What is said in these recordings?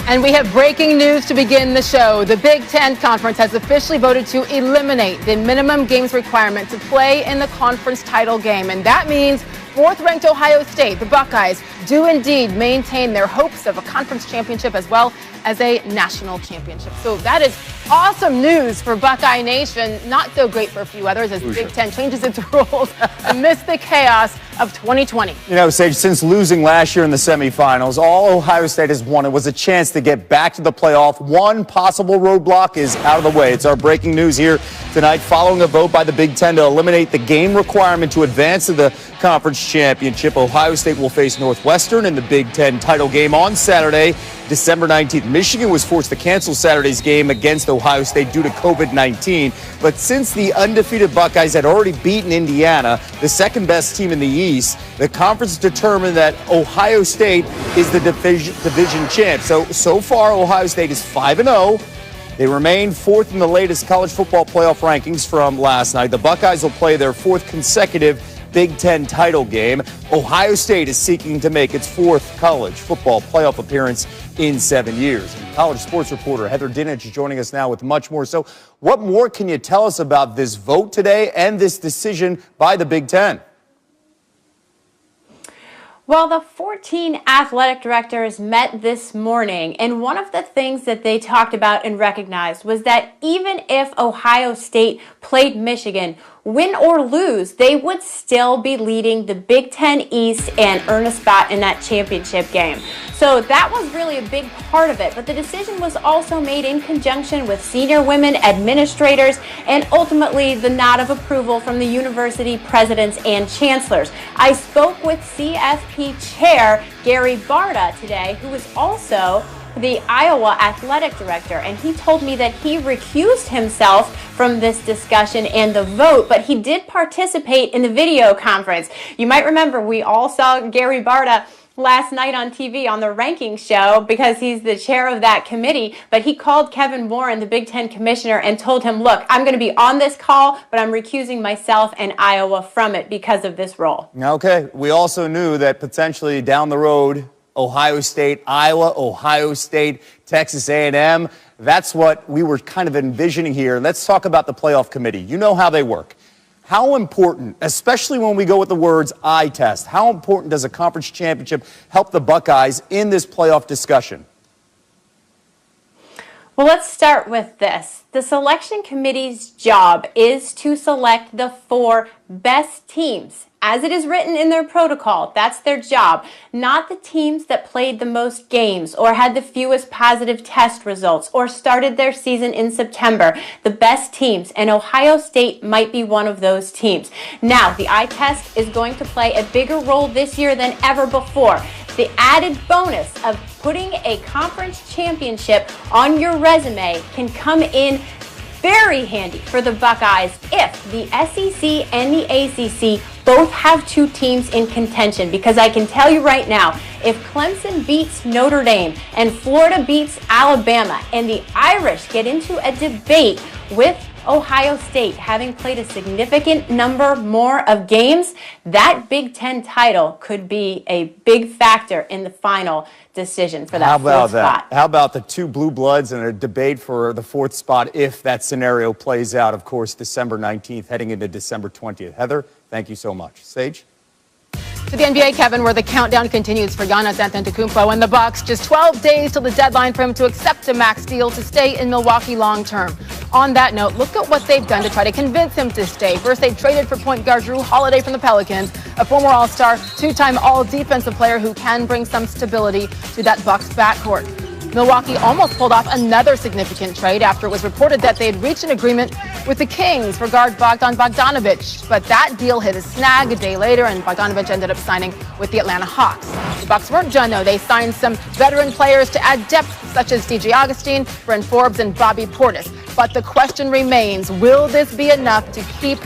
And we have breaking news to begin the show. The Big Ten Conference has officially voted to eliminate the minimum games requirement to play in the conference title game. And that means fourth-ranked Ohio State, the Buckeyes, do indeed maintain their hopes of a conference championship as well as a national championship. So that is awesome news for Buckeye Nation. Not so great for a few others as Big Ten changes its rules amidst the chaos of 2020. You know, Sage, since losing last year in the semifinals, all Ohio State has wanted was a chance to get back to the playoff. One possible roadblock is out of the way. It's our breaking news here tonight following a vote by the Big Ten to eliminate the game requirement to advance to the conference championship. Ohio State will face Northwestern in the Big Ten title game on Saturday, December 19th. Michigan was forced to cancel Saturday's game against Ohio State due to COVID-19. But since the undefeated Buckeyes had already beaten Indiana, the second best team in the East, the conference determined that Ohio State is the division champ. So far, Ohio State is 5-0. They remain fourth in the latest college football playoff rankings from last night. The Buckeyes will play their fourth consecutive Big Ten title game. Ohio State is seeking to make its fourth college football playoff appearance in 7 years. And college sports reporter Heather Dinich is joining us now with much more. So what more can you tell us about this vote today and this decision by the Big Ten? Well, the 14 athletic directors met this morning, and one of the things that they talked about and recognized was that even if Ohio State played Michigan, win or lose, they would still be leading the Big Ten East and earn a spot in that championship game. So that was really a big part of it, but the decision was also made in conjunction with senior women administrators and ultimately the nod of approval from the university presidents and chancellors. I spoke with CFP Chair Gary Barta today, who is also the Iowa athletic director, and he told me that he recused himself from this discussion and the vote, but he did participate in the video conference. You might remember we all saw Gary Barta last night on TV on the ranking show because he's the chair of that committee, but he called Kevin Warren, the Big Ten commissioner, and told him, look, I'm going to be on this call, but I'm recusing myself and Iowa from it because of this role. Okay, we also knew that potentially down the road, Ohio State, Iowa, Ohio State, Texas A&M. That's what we were kind of envisioning here. Let's talk about the playoff committee. You know how they work. How important, especially when we go with the words eye test, how important does a conference championship help the Buckeyes in this playoff discussion? Well, let's start with this. The selection committee's job is to select the 4 best teams. As it is written in their protocol, that's their job. Not the teams that played the most games or had the fewest positive test results or started their season in September. The best teams, and Ohio State might be one of those teams. Now, the eye test is going to play a bigger role this year than ever before. The added bonus of putting a conference championship on your resume can come in very handy for the Buckeyes if the SEC and the ACC both have 2 teams in contention, because I can tell you right now, if Clemson beats Notre Dame and Florida beats Alabama and the Irish get into a debate with Ohio State having played a significant number more of games, that Big Ten title could be a big factor in the final decision for that 4th spot. How about the 2 blue bloods and a debate for the 4th spot if that scenario plays out, of course, December 19th, heading into December 20th. Heather, thank you so much. Sage? To the NBA, Kevin, where the countdown continues for Giannis Antetokounmpo and the Bucks. Just 12 days till the deadline for him to accept a max deal to stay in Milwaukee long term. On that note, look at what they've done to try to convince him to stay. First, they traded for point guard Jrue Holiday from the Pelicans, a former All-Star, 2-time All-Defensive player who can bring some stability to that Bucks backcourt. Milwaukee almost pulled off another significant trade after it was reported that they had reached an agreement with the Kings for guard Bogdan Bogdanovic. But that deal hit a snag a day later, and Bogdanovic ended up signing with the Atlanta Hawks. The Bucks weren't done, though. They signed some veteran players to add depth, such as DJ Augustin, Bryn Forbes, and Bobby Portis. But the question remains, will this be enough to keep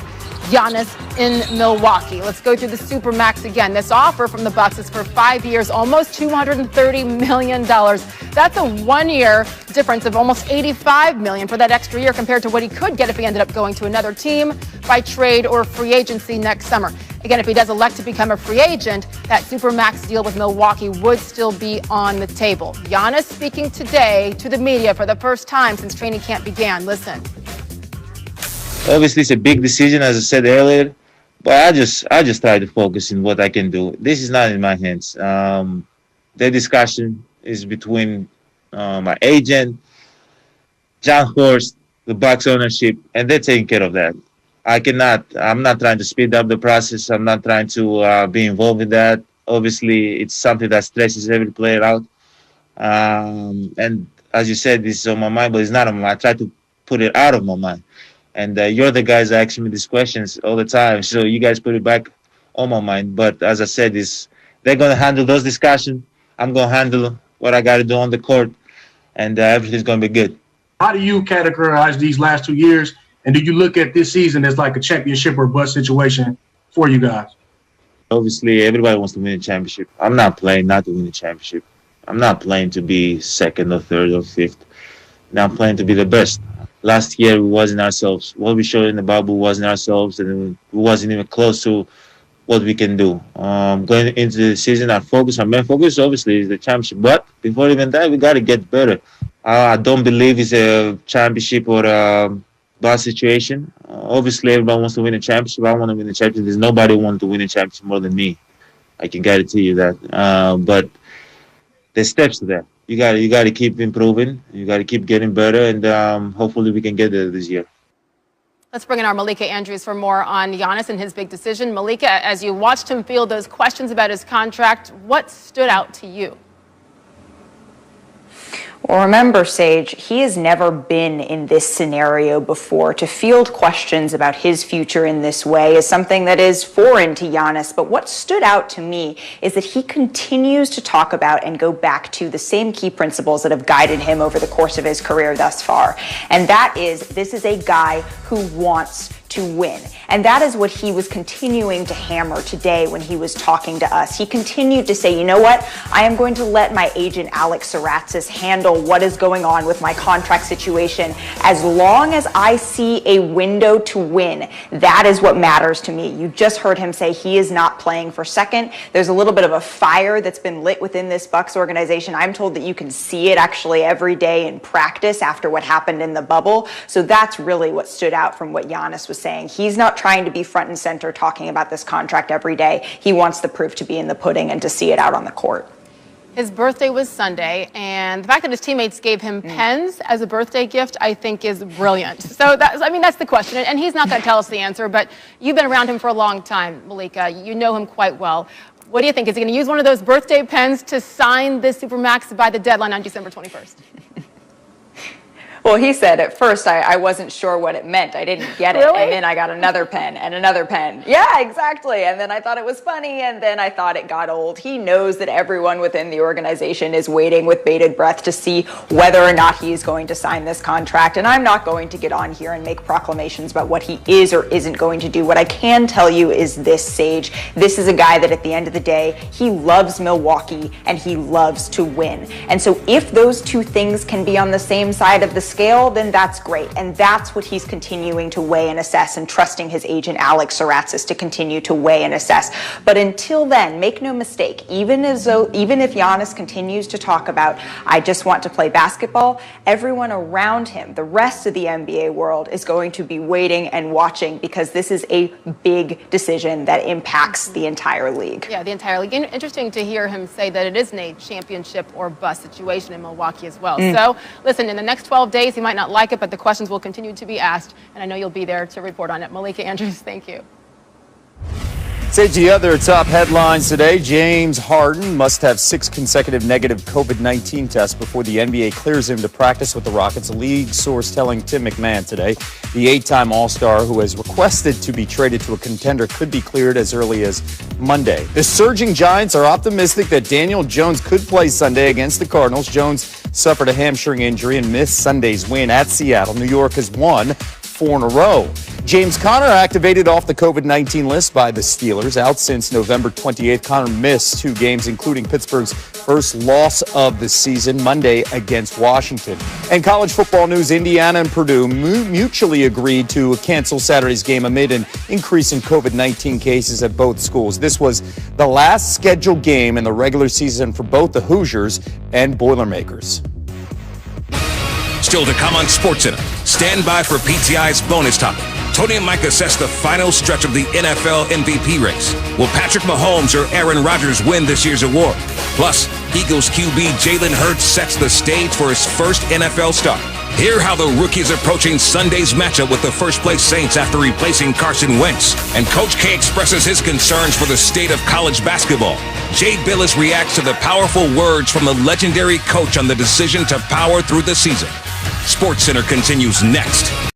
Giannis in Milwaukee? Let's go through the Supermax again. This offer from the Bucks is for 5 years, almost $230 million. That's a 1-year, difference of almost $85 million for that extra year compared to what he could get if he ended up going to another team by trade or free agency next summer. Again, if he does elect to become a free agent, that Supermax deal with Milwaukee would still be on the table. Giannis speaking today to the media for the first time since training camp began. Listen. Obviously, it's a big decision, as I said earlier, but I just try to focus on what I can do. This is not in my hands. The discussion is between my agent, John Horst, the Bucks ownership, and they're taking care of that. I'm not trying to speed up the process. I'm not trying to be involved in that. Obviously, it's something that stresses every player out. And as you said, this is on my mind, but it's not on my mind. I try to put it out of my mind. And you're the guys asking me these questions all the time, so you guys put it back on my mind. But as I said, they're going to handle those discussions. I'm going to handle what I got to do on the court, and everything's going to be good. How do you categorize these last 2 years, and do you look at this season as like a championship or bust situation for you guys? Obviously, everybody wants to win a championship. I'm not playing not to win a championship. I'm not playing to be second or third or fifth. Now I'm playing to be the best. Last year, we wasn't ourselves. What we showed in the bubble wasn't ourselves, and we wasn't even close to what we can do. Going into the season, our main focus, obviously, is the championship. But before even that, we got to get better. I don't believe it's a championship or a bad situation. Obviously, everybody wants to win a championship. I want to win a championship. There's nobody who wants to win a championship more than me. I can guarantee you that. But there's steps to that. You got to keep improving. You got to keep getting better, and hopefully we can get there this year. Let's bring in our Malika Andrews for more on Giannis and his big decision. Malika, as you watched him field those questions about his contract, what stood out to you? Well, remember, Sage, he has never been in this scenario before. To field questions about his future in this way is something that is foreign to Giannis. But what stood out to me is that he continues to talk about and go back to the same key principles that have guided him over the course of his career thus far. And that is, this is a guy who wants to win. And that is what he was continuing to hammer today when he was talking to us. He continued to say, you know what? I am going to let my agent Alex Saratzis handle what is going on with my contract situation. As long as I see a window to win, that is what matters to me. You just heard him say he is not playing for second. There's a little bit of a fire that's been lit within this Bucks organization. I'm told that you can see it actually every day in practice after what happened in the bubble. So that's really what stood out from what Giannis was saying. He's not trying to be front and center talking about this contract every day. He wants the proof to be in the pudding and to see it out on the court. His birthday was Sunday, and the fact that his teammates gave him pens as a birthday gift, I think, is brilliant. So that's the question, and he's not going to tell us the answer, but you've been around him for a long time, Malika. You know him quite well. What do you think? Is he going to use one of those birthday pens to sign this Supermax by the deadline on December 21st? Well, he said at first I wasn't sure what it meant. I didn't get it. Really? And then I got another pen and another pen. Yeah, exactly. And then I thought it was funny, and then I thought it got old. He knows that everyone within the organization is waiting with bated breath to see whether or not he is going to sign this contract. And I'm not going to get on here and make proclamations about what he is or isn't going to do. What I can tell you is this, Sage. This is a guy that at the end of the day, he loves Milwaukee and he loves to win. And so if those two things can be on the same side of the scale, then that's great. And that's what he's continuing to weigh and assess, and trusting his agent Alex Saratzis to continue to weigh and assess. But until then, make no mistake, even if Giannis continues to talk about, I just want to play basketball, everyone around him, the rest of the NBA world, is going to be waiting and watching, because this is a big decision that impacts the entire league. Yeah, the entire league. Interesting to hear him say that it isn't a championship or bust situation in Milwaukee as well. So, listen, in the next 12 days, he might not like it, but the questions will continue to be asked, and I know you'll be there to report on it. Malika Andrews, thank you. Say to the other top headlines today, James Harden must have 6 consecutive negative COVID-19 tests before the NBA clears him to practice with the Rockets. A league source telling Tim McMahon today the 8-time All-Star, who has requested to be traded to a contender, could be cleared as early as Monday. The surging Giants are optimistic that Daniel Jones could play Sunday against the Cardinals. Jones suffered a hamstring injury and missed Sunday's win at Seattle. New York has won 4 in a row. James Conner activated off the COVID-19 list by the Steelers. Out since November 28th, Conner missed 2 games, including Pittsburgh's first loss of the season Monday against Washington. And college football news, Indiana and Purdue mutually agreed to cancel Saturday's game amid an increase in COVID-19 cases at both schools. This was the last scheduled game in the regular season for both the Hoosiers and Boilermakers. Still to come on SportsCenter. Stand by for PTI's bonus topic. Tony and Mike assess the final stretch of the NFL MVP race. Will Patrick Mahomes or Aaron Rodgers win this year's award? Plus, Eagles QB Jalen Hurts sets the stage for his first NFL start. Hear how the rookie is approaching Sunday's matchup with the first-place Saints after replacing Carson Wentz. And Coach K expresses his concerns for the state of college basketball. Jay Billis reacts to the powerful words from the legendary coach on the decision to power through the season. SportsCenter continues next.